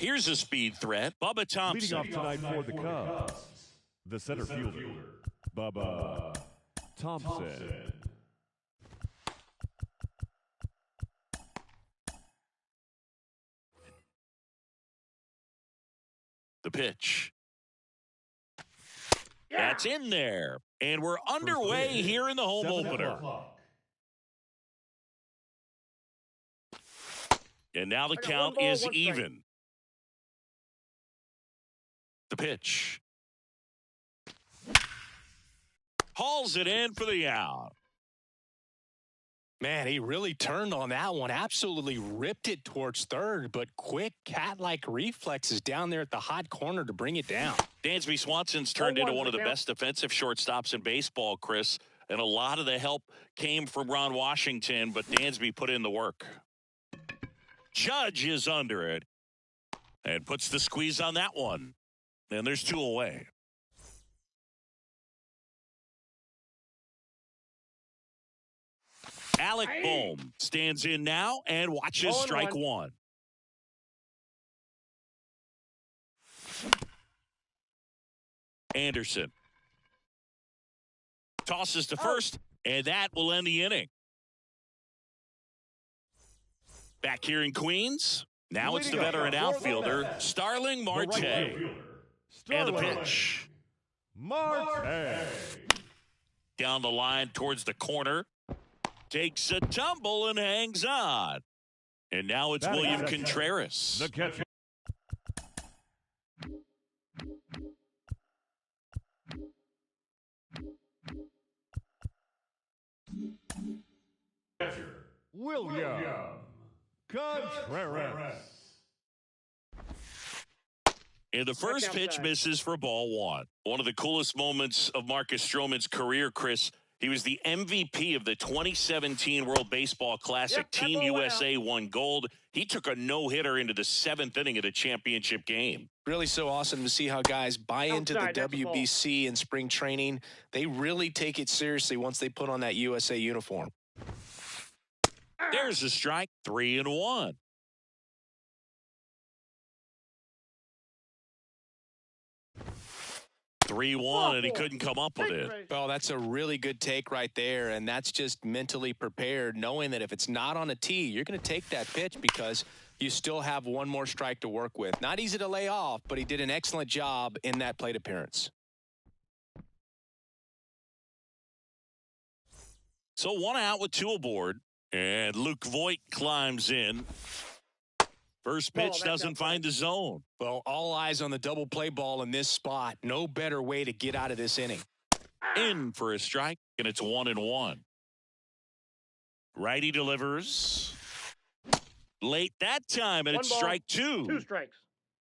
Here's a speed threat, Bubba Thompson. Leading off tonight for the Cubs, the center fielder, Bubba Thompson. The pitch. That's in there. And we're underway here in the home opener. And now the count is even. The pitch. Hauls it in for the out. Man, he really turned on that one. Absolutely ripped it towards third, but quick cat-like reflexes down there at the hot corner to bring it down. Dansby Swanson's turned into one of the best defensive shortstops in baseball, Chris. And a lot of the help came from Ron Washington, but Dansby put in the work. Judge is under it and puts the squeeze on that one. And there's two away. Alec Bohm stands in now and watches strike one. Anderson tosses to first, and that will end the inning. Back here in Queens, now it's the veteran outfielder, Starling Marte. And the pitch. Marte. Down the line towards the corner. Takes a tumble and hangs on. And now it's William Contreras. The catcher. William Contreras. And the first pitch misses for ball one. One of the coolest moments of Marcus Stroman's career, Chris. He was the MVP of the 2017 World Baseball Classic. Team USA won gold. He took a no-hitter into the 7th inning of the championship game. Really so awesome to see how guys buy into the WBC in spring training. They really take it seriously once they put on that USA uniform. There's a strike, 3-1. 3-1, and he couldn't come up with it. Well, that's a really good take right there, and that's just mentally prepared, knowing that if it's not on a tee, you're going to take that pitch because you still have one more strike to work with. Not easy to lay off, but he did an excellent job in that plate appearance. So one out with two aboard, and Luke Voit climbs in. First pitch doesn't find the zone. Well, all eyes on the double play ball in this spot. No better way to get out of this inning. In for a strike, and it's 1-1. Righty delivers. Late that time, and it's strike two. 2 strikes.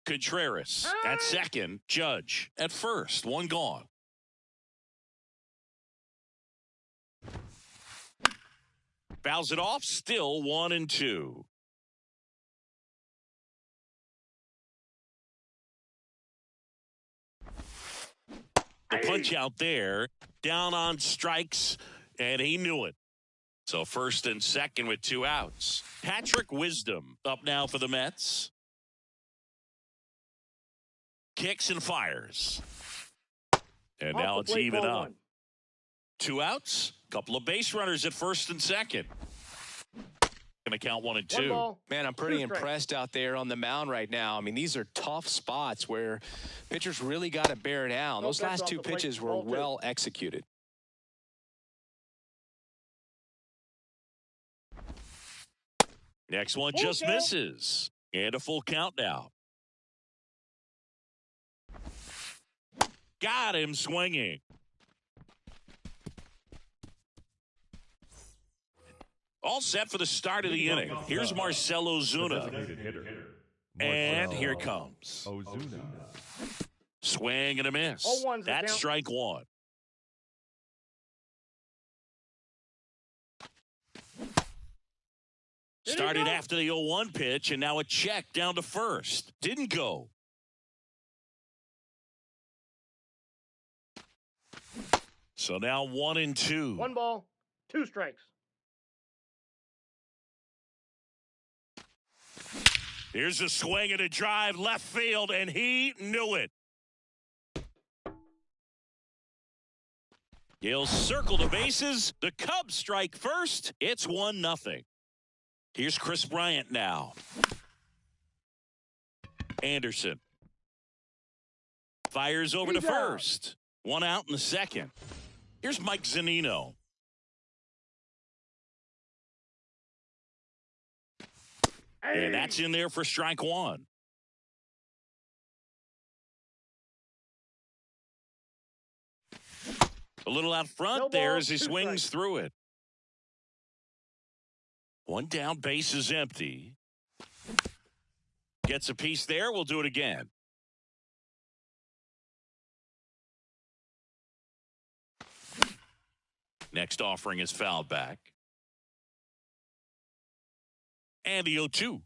Contreras at second. Judge at first. One gone. Fouls it off. Still 1-2. The punch out there, down on strikes, and he knew it. So first and second with 2 outs. Patrick Wisdom up now for the Mets. Kicks and fires. And now it's even up. 2 outs, couple of base runners at first and second. Going to count 1 and 2. Man, I'm pretty impressed out there on the mound right now. I mean, these are tough spots where pitchers really got to bear down. Those last 2 pitches were well executed. Next one just misses. And a full count now. Got him swinging. All set for the start of the inning. Here's Marcell Ozuna. And here comes Ozuna. Swing and a miss. That's strike one. Started after the 0-1 pitch, and now a check down to first. Didn't go. So now 1-2. 1 ball, 2 strikes. Here's a swing and a drive left field, and he knew it. He'll circle the bases. The Cubs strike first. It's 1-0. Here's Chris Bryant now. Anderson fires over to first. One out in the second. Here's Mike Zunino. And that's in there for strike one. A little out front there as he swings through it. One down, base is empty. Gets a piece there. We'll do it again. Next offering is fouled back. And the 0-2.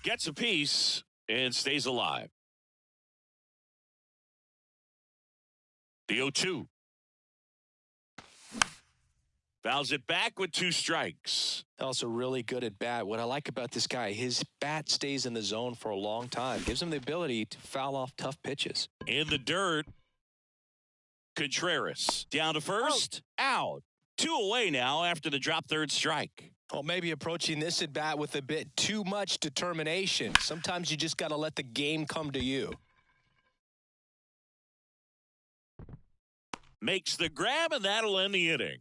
Gets a piece and stays alive. The 0-2. Fouls it back with 2 strikes. Also really good at bat. What I like about this guy, his bat stays in the zone for a long time. Gives him the ability to foul off tough pitches. In the dirt. Contreras down to first. Out. 2 away now after the drop third strike. Well, maybe approaching this at bat with a bit too much determination. Sometimes you just got to let the game come to you. Makes the grab, and that'll end the inning.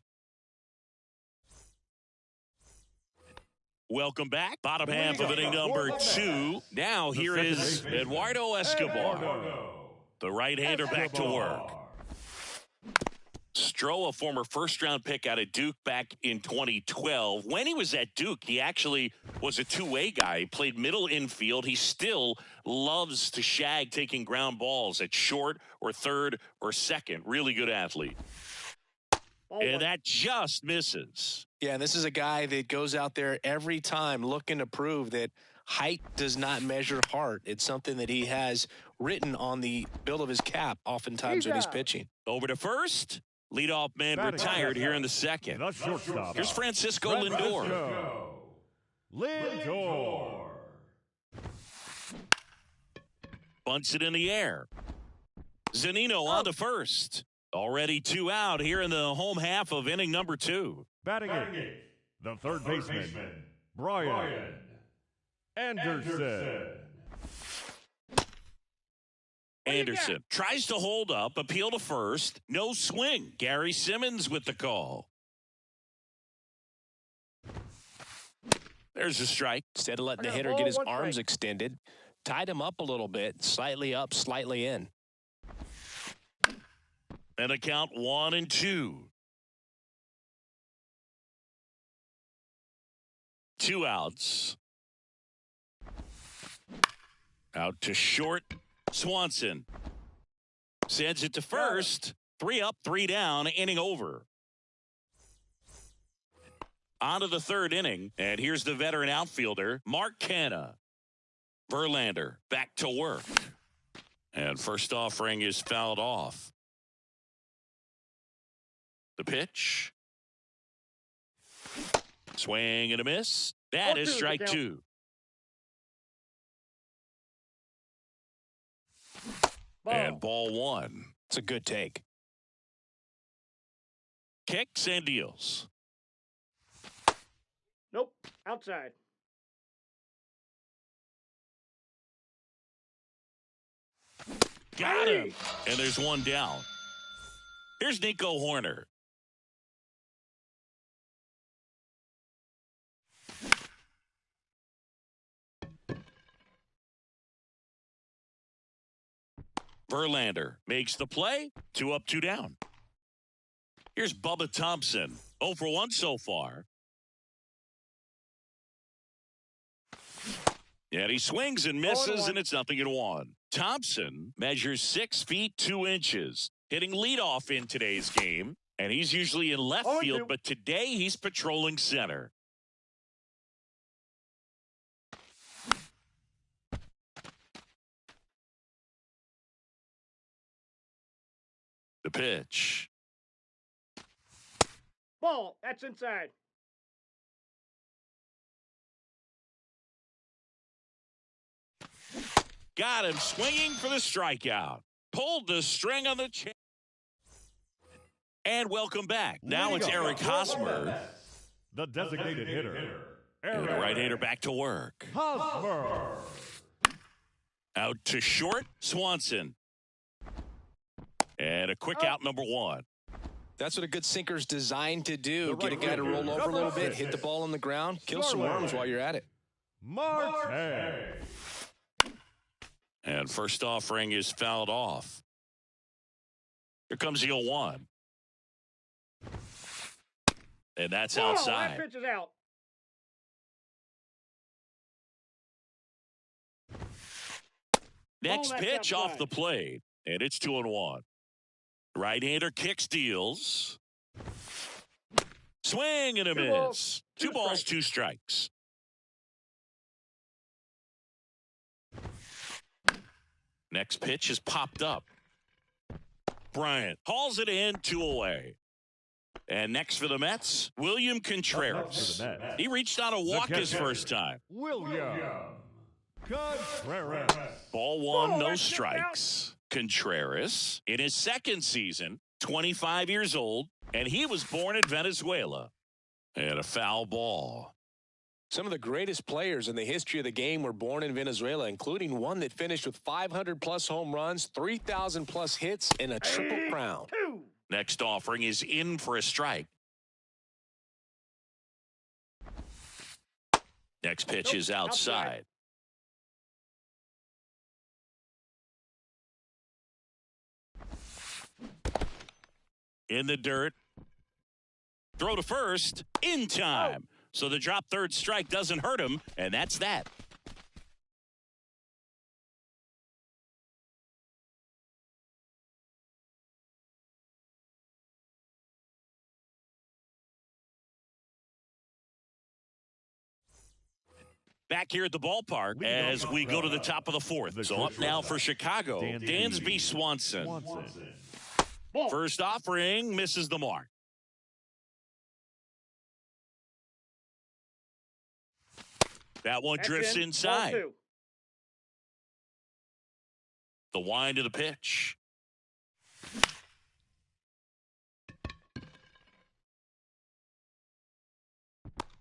Welcome back. Bottom half of inning number 2. Now here is Eduardo Escobar. The right-hander back to work. Stroh, a former first-round pick out of Duke back in 2012. When he was at Duke, he actually was a two-way guy. He played middle infield. He still loves to shag taking ground balls at short or third or second. Really good athlete. And that just misses. Yeah, this is a guy that goes out there every time looking to prove that height does not measure heart. It's something that he has written on the build of his cap oftentimes when he's pitching. Over to first. Leadoff man retired here in the second. The shortstop. Here's Francisco Lindor. Lindor. Bunts it in the air. Zunino on to first. Already 2 out here in the home half of inning number 2. Batting eighth, the third baseman, Brian Anderson. Anderson tries to hold up, appeal to first. No swing. Gary Simmons with the call. There's a strike. Instead of letting the hitter get his arms extended, tied him up a little bit, slightly up, slightly in. And a count 1-2. 2 outs. Out to short. Swanson sends it to first. 3 up, 3 down, inning over. On to the third inning, and here's the veteran outfielder, Mark Canha. Verlander back to work. And first offering is fouled off. The pitch. Swing and a miss. That is strike 2. And ball 1. It's a good take. Kicks and deals. Nope. Outside. Got him. And there's 1 down. Here's Nico Hoerner. Verlander makes the play. 2 up, 2 down. Here's Bubba Thompson. 0 for 1 so far. And he swings and misses, and it's 0-1. Thompson measures 6 feet 2 inches, hitting leadoff in today's game. And he's usually in left field, but today he's patrolling center. The pitch. Ball. That's inside. Got him swinging for the strikeout. Pulled the string on the chain. And welcome back. Now it's Eric Hosmer. The designated hitter. And the right-hander back to work. Hosmer. Out to short, Swanson. And a quick out, number one. That's what a good sinker's designed to do. Get a guy to roll over a little bit, hit the ball on the ground, kill some worms while you're at it. Marte. And first offering is fouled off. Here comes the 0-1. And that's outside. That pitch is out. Next that's pitch outside. off the plate. And it's 2-1. Right-hander kicks, deals. Swing and a miss. Two balls, two strikes. Next pitch is popped up. Bryant hauls it in, 2 away. And next for the Mets, William Contreras. He reached on a walk his first time. William Contreras. Ball one, no strikes. Contreras, in his second season, 25 years old, and he was born in Venezuela. And a foul ball. Some of the greatest players in the history of the game were born in Venezuela, including one that finished with 500-plus home runs, 3,000-plus hits, and a triple crown. Next offering is in for a strike. Next pitch is outside. In the dirt. Throw to first in time. So the drop third strike doesn't hurt him, and that's that. Back here at the ballpark as we go to the top of the fourth. So up now for Chicago, Dansby Swanson. First offering misses the mark. That one drifts inside. The wind of the pitch.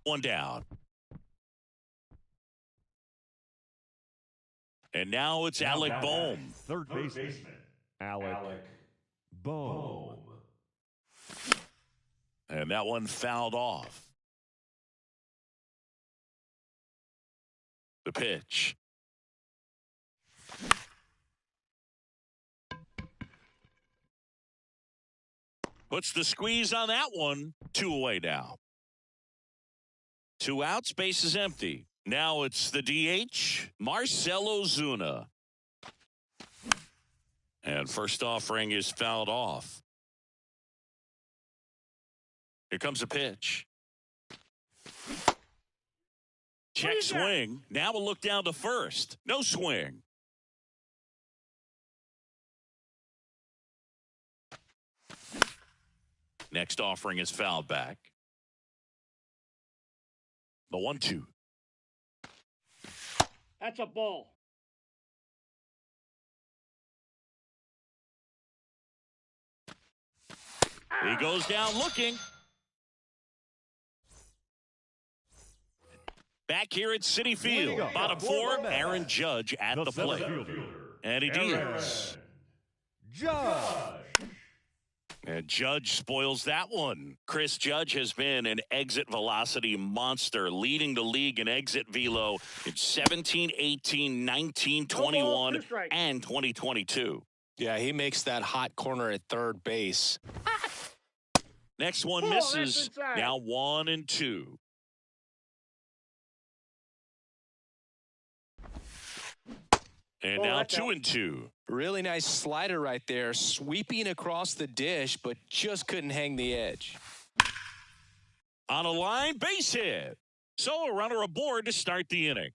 One down. And now it's Alec Bohm. Third baseman. Alec Bohm. And that one fouled off. The pitch. Puts the squeeze on that one. 2 away now. 2 outs, base is empty. Now it's the DH, Marcell Ozuna. And first offering is fouled off. Here comes a pitch. Check swing. Now we'll look down to first. No swing. Next offering is fouled back. The 1-2. That's a ball. He goes down looking. Back here at Citi Field, bottom 4, Aaron Judge at the plate. And he deals. Judge. And Judge spoils that one. Chris Judge has been an exit velocity monster, leading the league in exit velo in 17, 18, 19, 21, and 2022. Yeah, he makes that hot corner at third base. Next one misses. Now 1-2. And now 2-2. Really nice slider right there, sweeping across the dish, but just couldn't hang the edge. On a line, base hit. So a runner aboard to start the inning.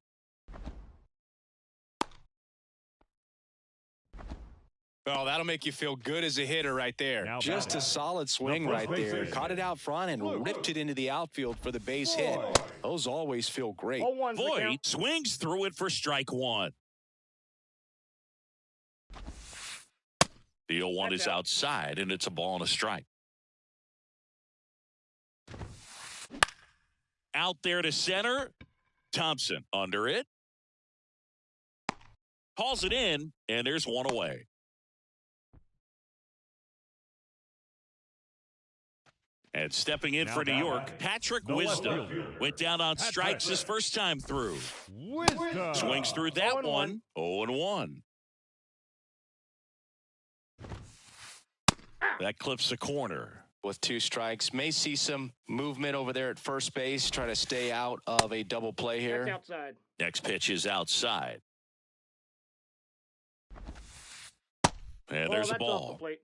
Well, that'll make you feel good as a hitter right there. Now just a solid swing right there. Caught it out front and ripped it into the outfield for the base hit. Those always feel great. Voit swings through it for strike 1. The 0-1 is outside, and it's a ball and a strike. Out there to center. Thompson under it. Hauls it in, and there's one away. And stepping in for New York, Patrick Wisdom went down on strikes his first time through. Wisdom Swings through that one. 0-1. That clips the corner. With 2 strikes, may see some movement over there at first base. Try to stay out of a double play here. That's outside. Next pitch is outside. And there's a That's off ball. the plate.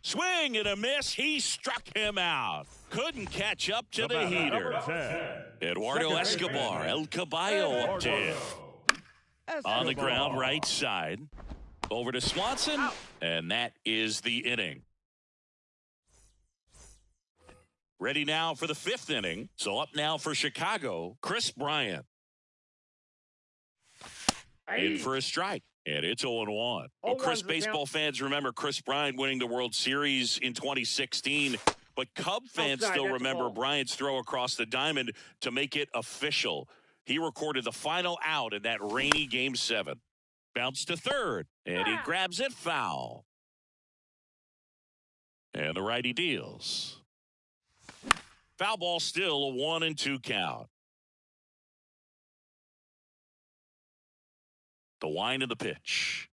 Swing and a miss. He struck him out. Couldn't catch up to the heater. Eduardo Escobar, El Caballo up to him. On the ground, right side. Over to Swanson, and that is the inning. Ready now for the 5th inning. So up now for Chicago, Chris Bryant. In for a strike, and it's 0-1. Well, Chris, baseball fans remember Chris Bryant winning the World Series in 2016, but Cub fans still remember Bryant's throw across the diamond to make it official. He recorded the final out in that rainy Game 7. Bounce to third, and he grabs it foul. And the righty deals. Foul ball, still a 1-2 count. The wind of the pitch.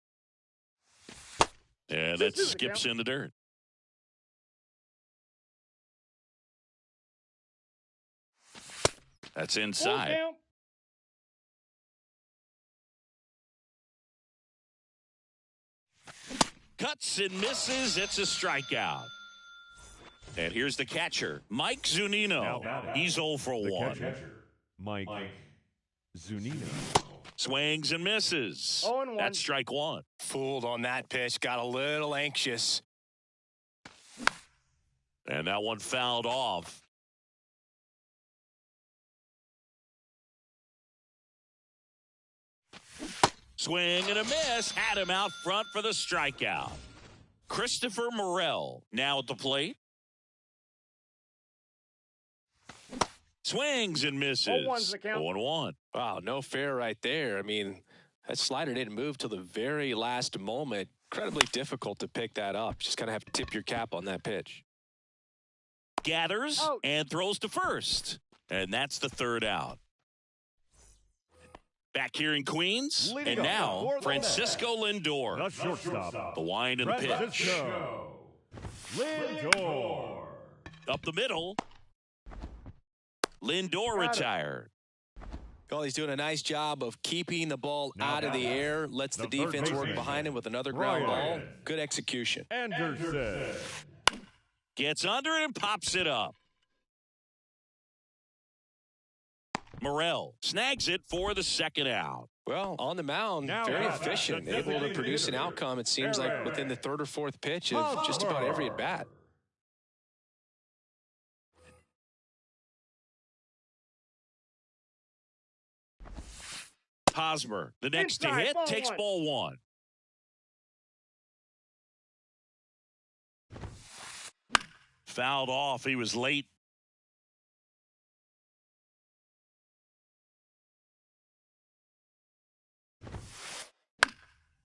And that skips in the dirt. That's inside. Cuts and misses. It's a strikeout. And here's the catcher, Mike Zunino. He's 0 for 1. Mike Zunino. Swings and misses. 0-1. That's strike 1. Fooled on that pitch. Got a little anxious. And that one fouled off. Swing and a miss. Had him out front for the strikeout. Christopher Morel now at the plate. Swings and misses. 0-1. Wow, no fair right there. I mean, that slider didn't move till the very last moment. Incredibly difficult to pick that up. Just kind of have to tip your cap on that pitch. Gathers and throws to first. And that's the 3rd out. Back here in Queens, and now Francisco Lindor. The shortstop. The wind and the pitch. Francisco Lindor. Up the middle. Lindor retired. Well, he's doing a nice job of keeping the ball out of the air. Lets the defense work behind him with another ground ball. Good execution. Anderson. Gets under it and pops it up. Morel snags it for the 2nd out. Well, on the mound, very efficient, able to produce an outcome, it seems like, within the 3rd or 4th pitch of just about every at-bat. Hosmer, the next to hit, takes ball 1. Fouled off. He was late.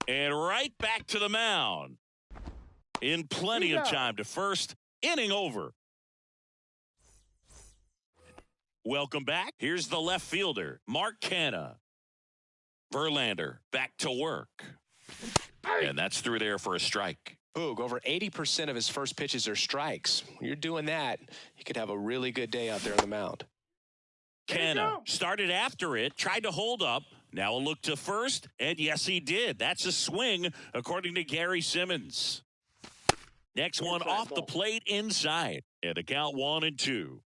And right back to the mound. In plenty of time to first. Inning over. Welcome back. Here's the left fielder, Mark Canha. Verlander back to work. And that's through there for a strike. Boog, over 80% of his first pitches are strikes. When you're doing that, you could have a really good day out there on the mound. Canha started after it, tried to hold up. Now a look to first, and yes, he did. That's a swing, according to Gary Simmons. Next one off the plate inside, and a count 1-2.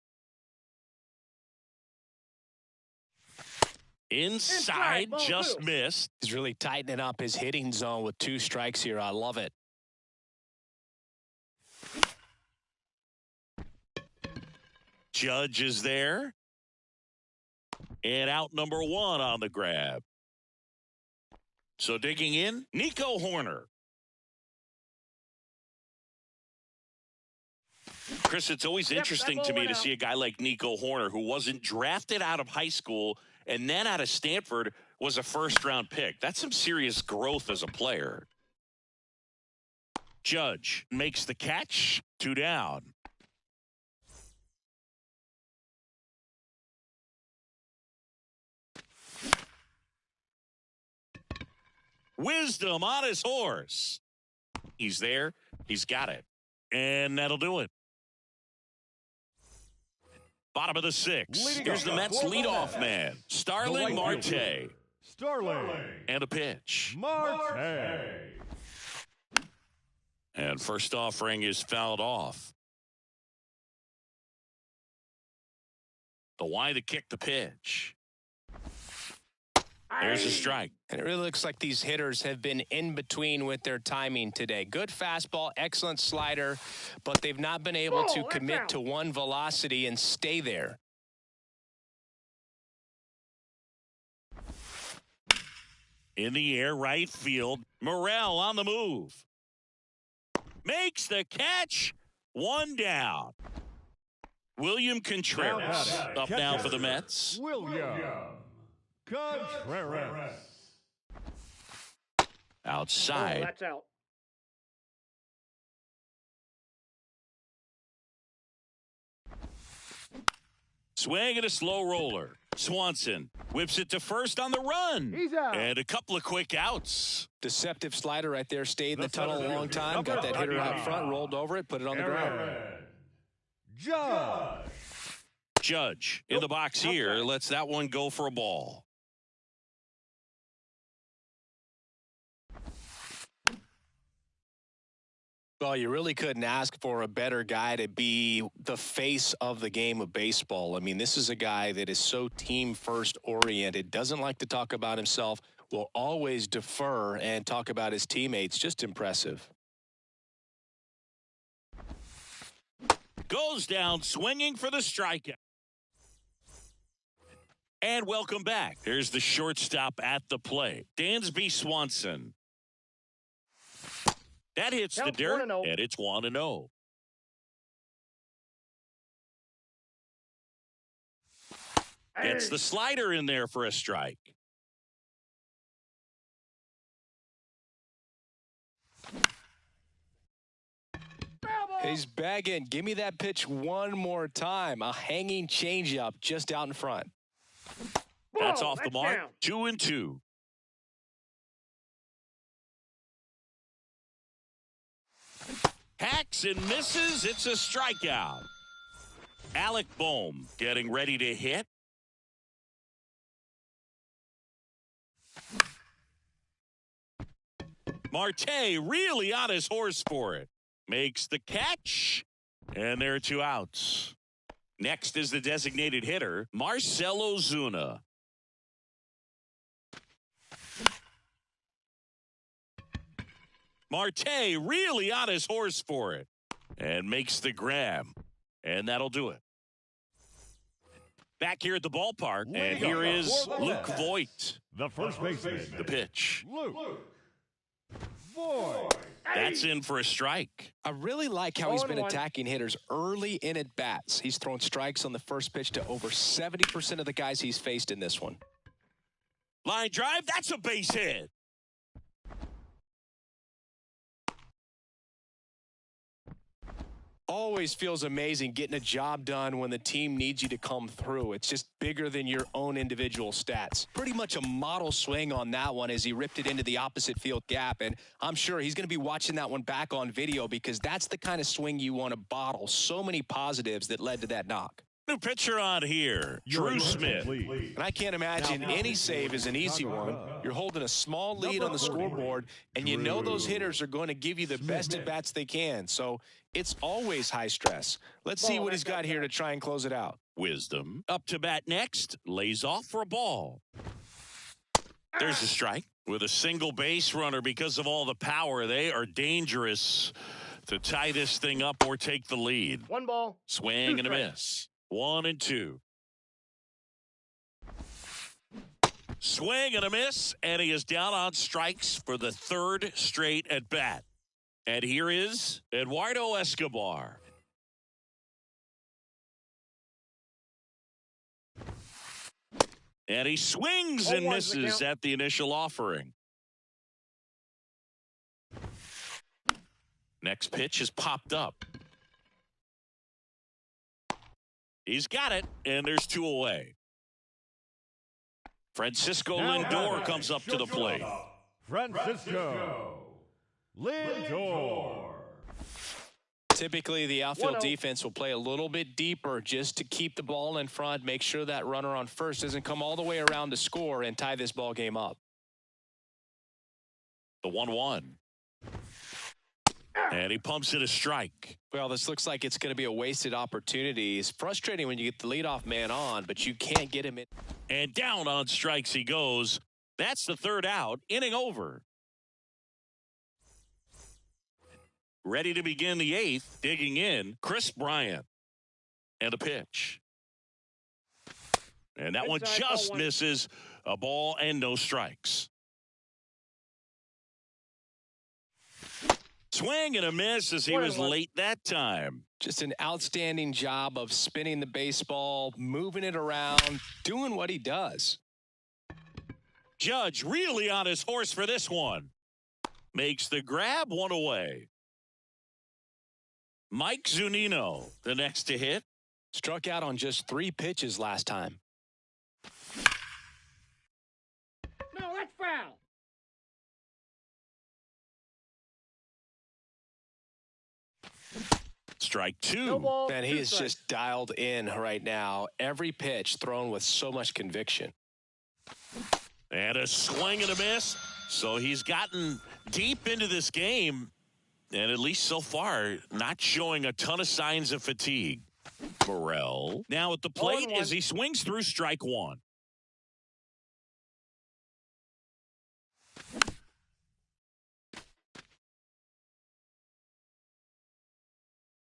Inside, just missed. He's really tightening up his hitting zone with 2 strikes here. I love it. Judge is there. And out number 1 on the grab. So digging in, Nico Horner. Chris, it's always interesting to me to see a guy like Nico Horner, who wasn't drafted out of high school and then out of Stanford, was a first-round pick. That's some serious growth as a player. Judge makes the catch. 2 down. Wisdom on his horse. He's there. He's got it. And that'll do it. Bottom of the 6th. Here's the Mets leadoff man, Starling Marte. Starling. And a pitch. Marte. And first offering is fouled off. The Y to kick the pitch. There's a strike. And it really looks like these hitters have been in between with their timing today. Good fastball, excellent slider, but they've not been able to commit to one velocity and stay there. In the air, right field. Morel on the move. Makes the catch. 1 down. William Contreras up now for the Mets. William Contreras. Outside. That's out. Swing and a slow roller. Swanson whips it to first on the run. He's out. And a couple of quick outs. Deceptive slider right there. Stayed in the tunnel a long time. Got that hitter out front, rolled over it, put it on the ground. Judge in the box here. Lets that one go for a ball. Well, you really couldn't ask for a better guy to be the face of the game of baseball. I mean, this is a guy that is so team-first oriented, doesn't like to talk about himself, will always defer and talk about his teammates. Just impressive. Goes down swinging for the strikeout. And welcome back. Here's the shortstop at the plate, Dansby Swanson. That hits the dirt, and it's 1-0. Gets the slider in there for a strike. He's bagging. Give me that pitch one more time. A hanging changeup just out in front. That's off the mark. 2-2. Hacks and misses. It's a strikeout. Alec Bohm getting ready to hit. Marte really on his horse for it. Makes the catch. And there are 2 outs. Next is the designated hitter, Marcell Ozuna. Marte really on his horse for it and makes the grab. And that'll do it. Back here at the ballpark, and here is Luke Voit. The first baseman. The pitch. Luke Voit. That's in for a strike. I really like how he's been attacking hitters early in at bats. He's thrown strikes on the first pitch to over 70% of the guys he's faced in this one. Line drive, that's a base hit. Always feels amazing getting a job done when the team needs you to come through. It's just bigger than your own individual stats. Pretty much a model swing on that one as he ripped it into the opposite field gap. And I'm sure he's going to be watching that one back on video because that's the kind of swing you want to bottle. So many positives that led to that knock. New pitcher on here, Drew Smith. And I can't imagine any save is an easy one. You're holding a small lead on the scoreboard, and you know those hitters are going to give you the best at-bats they can. So it's always high stress. Let's see what he's got here to try and close it out. Wisdom up to bat next, lays off for a ball. There's a strike. With a single base runner because of all the power, they are dangerous to tie this thing up or take the lead. 1 ball. Swing and a miss. 1-2. Swing and a miss, and he is down on strikes for the third straight at bat. And here is Eduardo Escobar. And he swings and misses at the initial offering. Next pitch is popped up. He's got it, and there's 2 away. Francisco Lindor comes up to the plate. Francisco Lindor. Typically, the outfield defense will play a little bit deeper just to keep the ball in front, make sure that runner on first doesn't come all the way around to score and tie this ball game up. The 1-1. And he pumps it a strike. Well, this looks like it's going to be a wasted opportunity. It's frustrating when you get the leadoff man on, but you can't get him in. And down on strikes he goes. That's the 3rd out. Inning over. Ready to begin the 8th. Digging in, Chris Bryant. And a pitch. And that one just misses. A ball and no strikes. Swing and a miss as he was late that time. Just an outstanding job of spinning the baseball, moving it around, doing what he does. Judge really on his horse for this one. Makes the grab, 1 away. Mike Zunino, the next to hit. Struck out on just 3 pitches last time. No, that's foul. Strike 2. No ball, Man, he 2 is strikes. just dialed in right now. Every pitch thrown with so much conviction. And a swing and a miss. So he's gotten deep into this game. And at least so far, not showing a ton of signs of fatigue. Morel now at the plate as he swings through strike 1.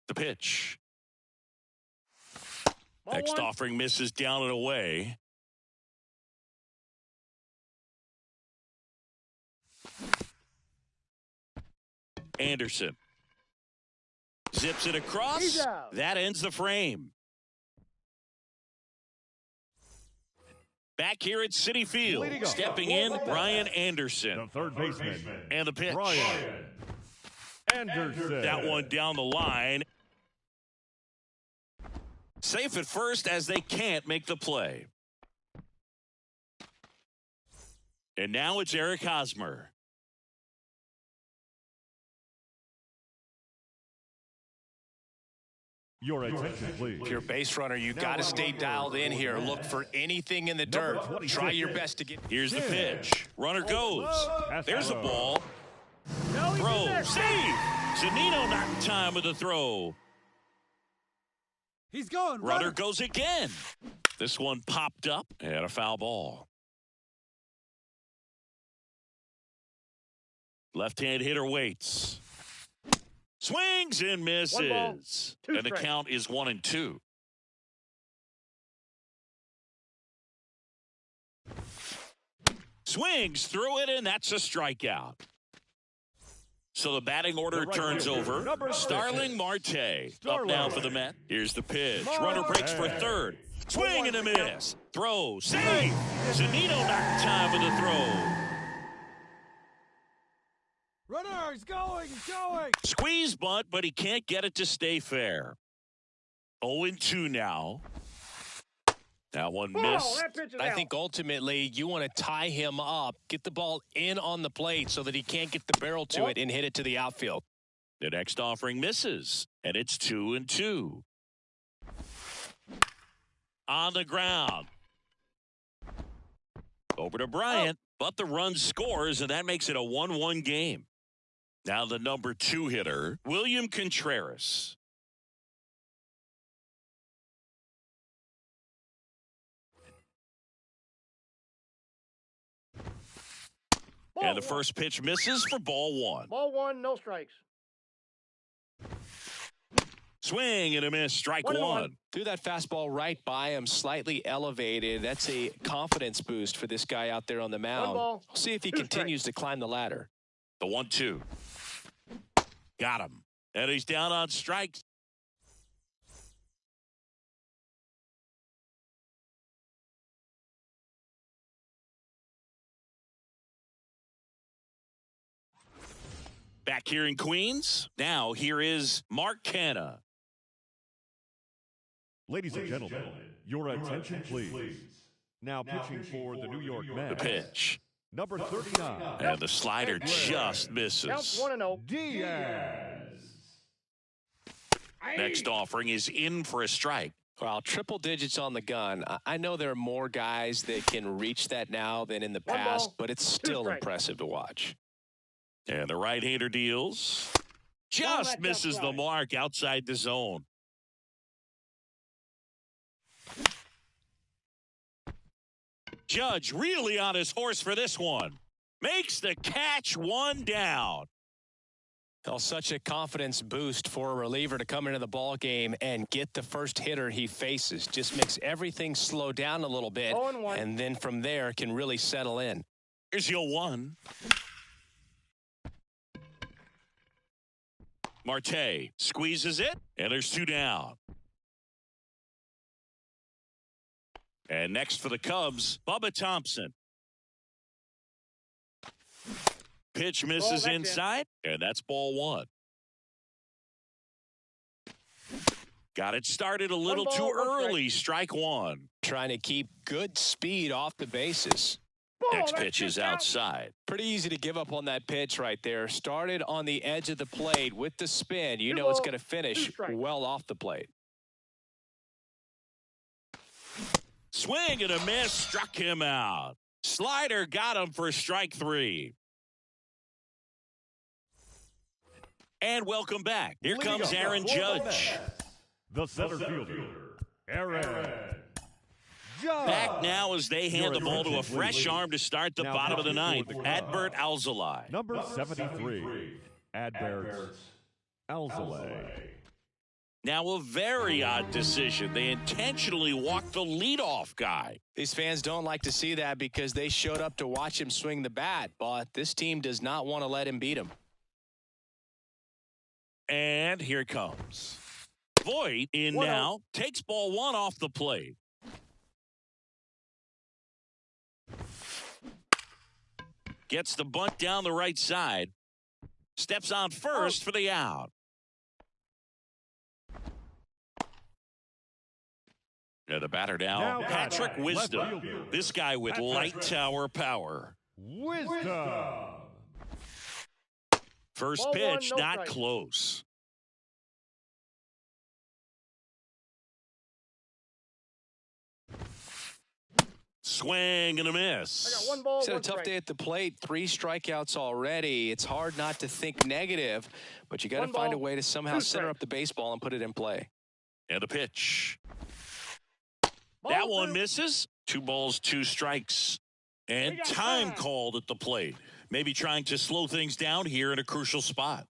The pitch. Next offering misses down and away. Anderson zips it across. That ends the frame. Back here at Citi Field, stepping in, Brian Anderson. The 3rd baseman. And the pitch. Brian Anderson. That one down the line. Safe at first as they can't make the play. And now it's Eric Hosmer. Your attention, please. If you're a base runner, you got to stay dialed in here. Look for anything in the dirt. Try your best to get. Here's the pitch. Runner goes. There's a ball. Throw. Save. Zunino not in time with the throw. He's going. Runner goes again. This one popped up and a foul ball. Left-hand hitter waits. Swings and misses. And the count is 1-2. Swings through it, and that's a strikeout. So the batting order turns over. Starling Marte up now for the Met. Here's the pitch. Runner breaks for 3rd. Swing and a miss. Throw. Save. Zunino not in time with the throw. Runner, he's going, he's going. Squeeze bunt, but he can't get it to stay fair. 0-2 now. That one missed. I think ultimately you want to tie him up, get the ball in on the plate so that he can't get the barrel to it and hit it to the outfield. The next offering misses, and it's 2-2. On the ground. Over to Bryant, but the run scores, and that makes it a 1-1 game. Now the number 2 hitter, William Contreras. And the first pitch misses for ball 1. Ball 1, no strikes. Swing and a miss, strike 1. Threw that fastball right by him, slightly elevated. That's a confidence boost for this guy out there on the mound. We'll see if he continues to climb the ladder. The 1-2. Got him. And he's down on strikes. Back here in Queens, now here is Mark Canha. Ladies and gentlemen, your attention please. Now pitching for the New York Mets. The pitch. Number 39. And the slider just misses. Counts 1-0. Diaz. Next offering is in for a strike. Well, triple digits on the gun. I know there are more guys that can reach that now than in the past, but it's still impressive to watch. And the right-hander deals. Just misses the mark outside the zone. Judge really on his horse for this one. Makes the catch, 1 down. Well, such a confidence boost for a reliever to come into the ball game and get the first hitter he faces. Just makes everything slow down a little bit, and then from there can really settle in. Here's your 1. Marte squeezes it, and there's 2 down. And next for the Cubs, Bubba Thompson. Pitch misses inside, and that's ball 1. Got it started a little too early, strike 1. Trying to keep good speed off the bases. Next pitch is outside. Pretty easy to give up on that pitch right there. Started on the edge of the plate with the spin. You know it's going to finish well off the plate. Swing and a miss, struck him out. Slider got him for strike 3. And welcome back. Here comes Aaron Judge. The center fielder, Aaron Judge. Back now as they hand the ball to a fresh arm to start the bottom of the 9th. Adbert Alzolay. Number 73, Adbert Alzolay. Now a very odd decision. They intentionally walked the leadoff guy. These fans don't like to see that because they showed up to watch him swing the bat, but this team does not want to let him beat him. And here comes Voit in now. Takes ball 1 off the plate. Gets the bunt down the right side. Steps on first for the out. Yeah, the batter now Patrick Wisdom. This guy with light tower power. Wisdom. First pitch, not close. Swing and a miss. I got 1 ball, He's had 1 a tough strike. day at the plate. 3 strikeouts already. It's hard not to think negative, but you got to find a way to somehow center up the baseball and put it in play. And a pitch. That one misses. 2 balls, 2 strikes. And time called at the plate. Maybe trying to slow things down here in a crucial spot.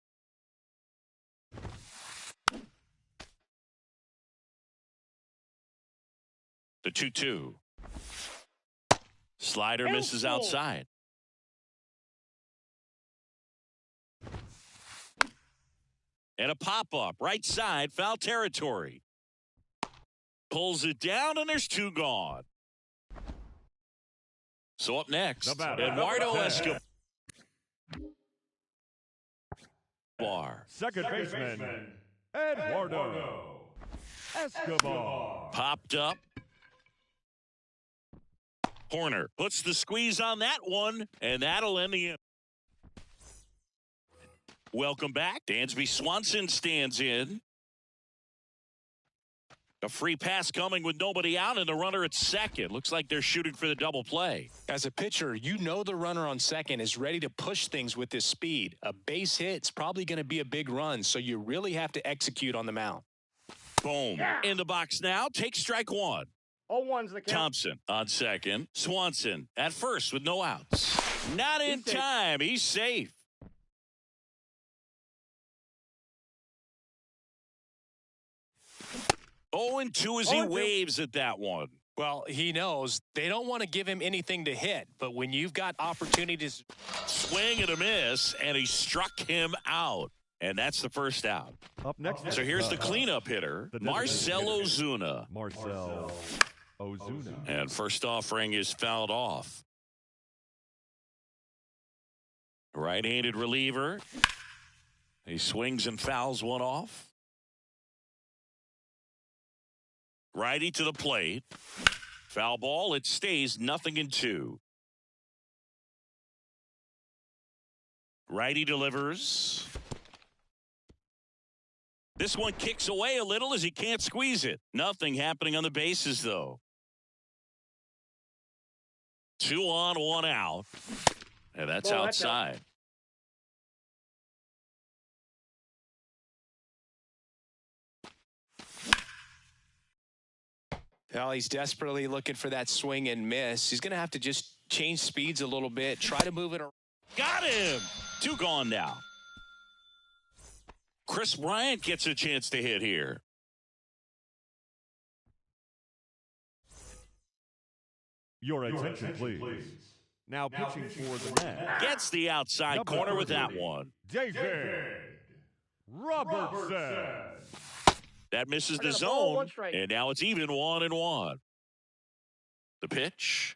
The 2-2. Slider misses outside. And a pop-up, right side, foul territory. Pulls it down, and there's 2 gone. So up next, Eduardo Escobar. Second baseman, Eduardo Escobar. Popped up. Horner puts the squeeze on that one, and that'll end the inning. Welcome back. Dansby Swanson stands in. A free pass coming with nobody out and the runner at second. Looks like they're shooting for the double play. As a pitcher, you know the runner on second is ready to push things with his speed. A base hit's probably going to be a big run, so you really have to execute on the mound. Boom. In the box now. Take strike 1. 0-1's the count. Thompson on second. Swanson at first with no outs. Not in time. He's safe. 0-2 as he waves at that one. Well, he knows they don't want to give him anything to hit, but when you've got opportunities. Swing and a miss, and he struck him out. And that's the first out. Up next. So here's the cleanup hitter, Marcell Ozuna. Marcell Ozuna. And first offering is fouled off. Right-handed reliever. He swings and fouls one off. Righty to the plate. Foul ball. It stays 0-2. Righty delivers. This one kicks away a little as he can't squeeze it. Nothing happening on the bases, though. 2 on, 1 out. And that's outside. Well, he's desperately looking for that swing and miss. He's going to have to just change speeds a little bit, try to move it around. Got him! 2 gone now. Chris Bryant gets a chance to hit here. Your attention, please. Now pitching for the Mets. Gets the outside corner with that one. David Robertson. That misses the zone, and now it's even 1-1. The pitch.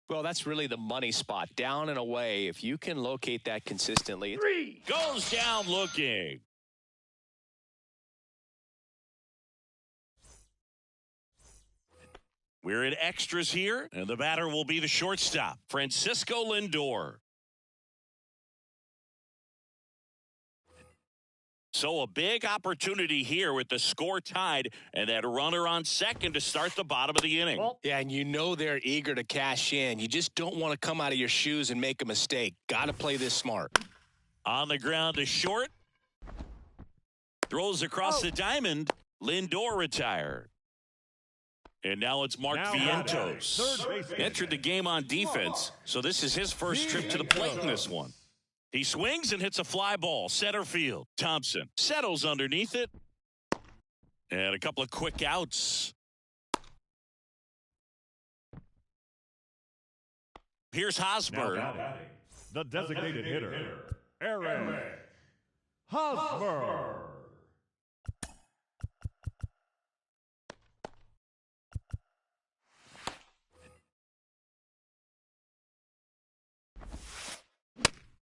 Well, that's really the money spot. Down and away. If you can locate that consistently. 3. Goes down looking. We're in extras here, and the batter will be the shortstop, Francisco Lindor. So a big opportunity here with the score tied and that runner on second to start the bottom of the inning. Yeah, and you know they're eager to cash in. You just don't want to come out of your shoes and make a mistake. Got to play this smart. On the ground to short. Throws across the diamond. Lindor retired. And now it's Mark Vientos. Entered the game on defense, so this is his first trip to the plate in this one. He swings and hits a fly ball, center field. Thompson settles underneath it. And a couple of quick outs. Here's Hosmer. The designated hitter, Eric Hosmer.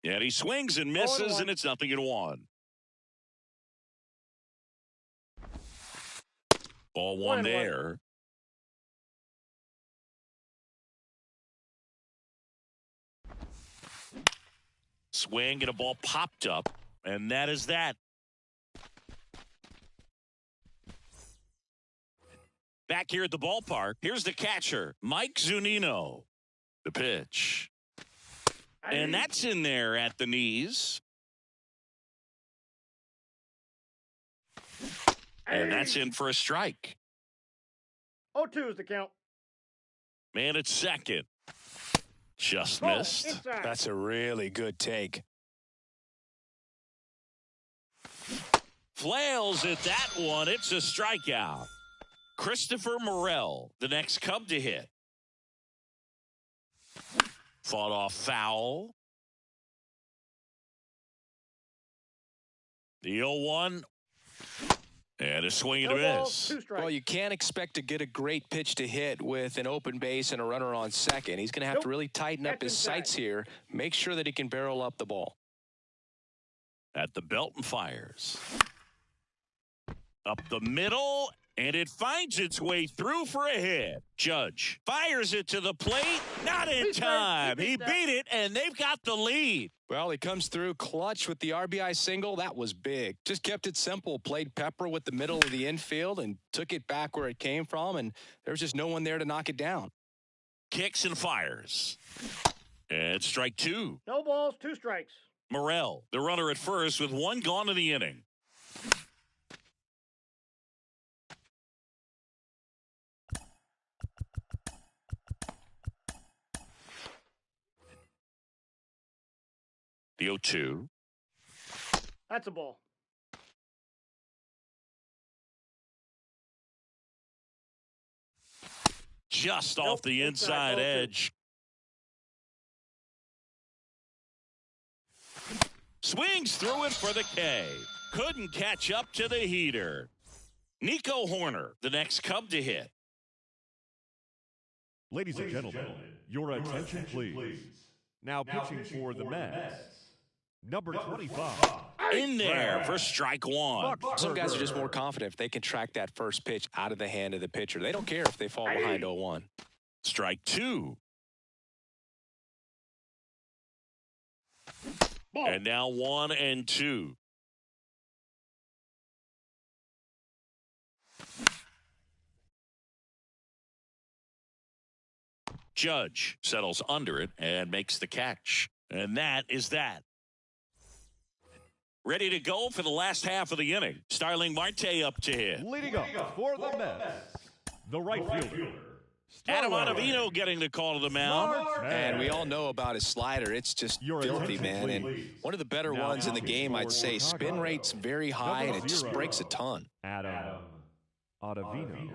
And he swings and misses, and it's 0-1. Ball one there. Swing and a ball popped up, and that is that. Back here at the ballpark, here's the catcher, Mike Zunino. The pitch. And that's in there at the knees. And that's in for a strike. 0-2 is the count. Man at second. Just missed. Inside. That's a really good take. Flails at that one. It's a strikeout. Christopher Morel, the next Cub to hit. Fought off foul. The 0-1. And a swing and a miss. Well, you can't expect to get a great pitch to hit with an open base and a runner on second. He's going to have to really tighten up his sights here. Make sure that he can barrel up the ball. At the belt and fires. Up the middle. And it finds its way through for a hit. Judge fires it to the plate. Not in time. He beat it, and they've got the lead. Well, he comes through clutch with the RBI single. That was big. Just kept it simple. Played Pepper with the middle of the infield and took it back where it came from, and there's just no one there to knock it down. Kicks and fires. And strike 2. No balls, 2 strikes. Morel, the runner at first with 1 gone in the inning. The 0-2. That's a ball. just Nope, off the inside ball two. edge. Swings through it for the K. Couldn't catch up to the heater. Nico Horner, the next Cub to hit. Ladies and gentlemen, your attention please. Now pitching for the Mets, number 25. In there for strike one. Some guys are just more confident if they can track that first pitch out of the hand of the pitcher. They don't care if they fall behind 0-1. Strike two. Ball. And now 1-2. Judge settles under it and makes the catch. And that is that. Ready to go for the last half of the inning. Starling Marte up to hit. Leading up for the Mets, the right fielder. Adam Ottavino getting the call to the mound. And we all know about his slider. It's just Your filthy, attention, man. And please. one of the better Now ones in the pitching game, I'd for say. Chicago. Spin rate's very high, and it just Number breaks a 0. ton. Adam Ottavino.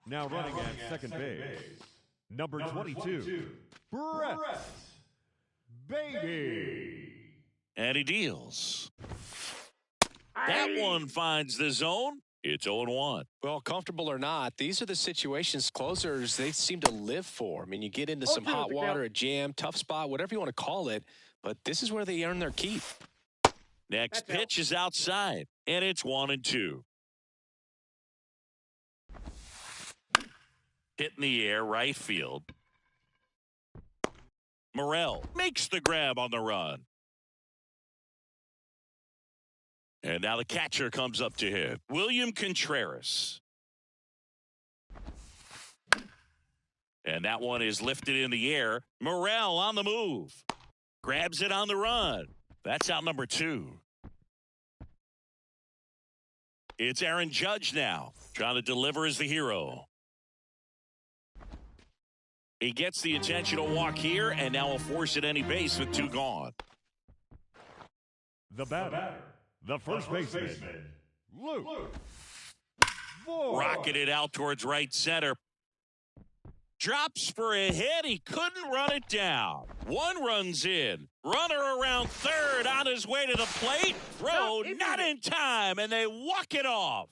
Now running at second base, number 22, Brett Baty. And he deals. That one finds the zone. It's 0-1. Well, comfortable or not, these are the situations closers they seem to live for. I mean, you get into some 0-2 hot the water, count. a jam, tough spot, whatever you want to call it, but this is where they earn their keep. Next That's out. pitch is outside, and it's 1-2. Hit in the air, right field. Morel makes the grab on the run. And now the catcher comes up to hit. William Contreras. And that one is lifted in the air. Morel on the move. Grabs it on the run. That's out number 2. It's Aaron Judge now, trying to deliver as the hero. He gets the intentional walk here, and now will force at any base with 2 gone. The batter, the first baseman, Luke Voigt. Rocketed out towards right center. Drops for a hit. He couldn't run it down. 1 runs in. Runner around third on his way to the plate. Throw No, he not beat it. in time, and they walk it off.